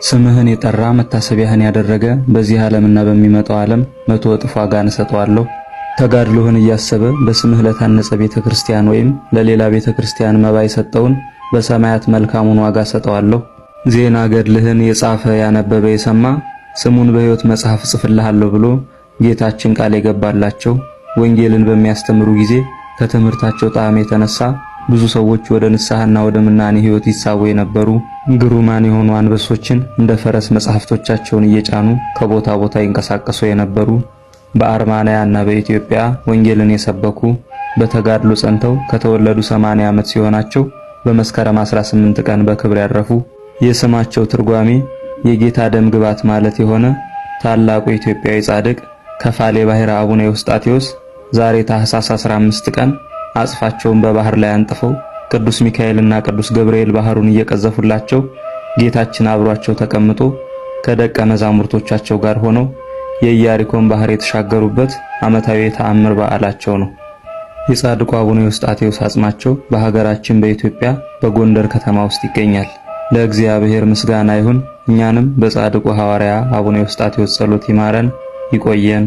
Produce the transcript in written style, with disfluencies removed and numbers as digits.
ስምህን የጠራ መታሰቢያህን ያደረገ በዚህ ዓለምና በሚመጣው ዓለም 100 እጥፍ ዋጋን እሰጠዋለሁ። ተጋድሎህን እያሰበ በስምህ ለታነጸ ቤተክርስቲያን ወይም ለሌላ ቤተክርስቲያን መባ የሰጠውን በሰማያት መልካሙን ዋጋ እሰጠዋለሁ። ዜና ገድልህን የጻፈ ያነበበ የሰማ ስሙን በሕይወት መጽሐፍ ጽፍልሃለሁ ብሎ ጌታችን ቃል የገባላቸው ወንጌልን በሚያስተምሩ ጊዜ ከትምህርታቸው ጣዕም የተነሳ ብዙ ሰዎች ወደ ንስሐና ወደ ምናኔ ሕይወት ይሳቡ የነበሩ ግሩማን የሆኑ አንበሶችን እንደ ፈረስ መጻሕፍቶቻቸውን እየጫኑ ከቦታ ቦታ ይንቀሳቀሱ የነበሩ በአርማንያና በኢትዮጵያ ወንጌልን የሰበኩ በተጋድሎ ጸንተው ከተወለዱ 80 ዓመት ሲሆናቸው በመስከረም 18 ቀን በክብር ያረፉ የስማቸው ትርጓሜ የጌታ ደም ግባት ማለት የሆነ ታላቁ ኢትዮጵያዊ ጻድቅ ከፋሌ ባሕር አቡነ ኤዎስጣቴዎስ ዛሬ ታኅሳስ 15 ቀን አጽፋቸውን በባህር ላይ አንጥፈው ቅዱስ ሚካኤልና ቅዱስ ገብርኤል ባህሩን እየቀዘፉላቸው ጌታችን አብሯቸው ተቀምጦ ከደቀ መዛሙርቶቻቸው ጋር ሆነው የኢያሪኮን ባህር የተሻገሩበት ዓመታዊ የተአምር በዓላቸው ነው። የጻድቁ አቡነ ኤዎስጣቴዎስ አጽማቸው በሀገራችን በኢትዮጵያ በጎንደር ከተማ ውስጥ ይገኛል። ለእግዚአብሔር ምስጋና ይሁን። እኛንም በጻድቁ ሐዋርያ አቡነ ኤዎስጣቴዎስ ጸሎት ይማረን፣ ይቆየን።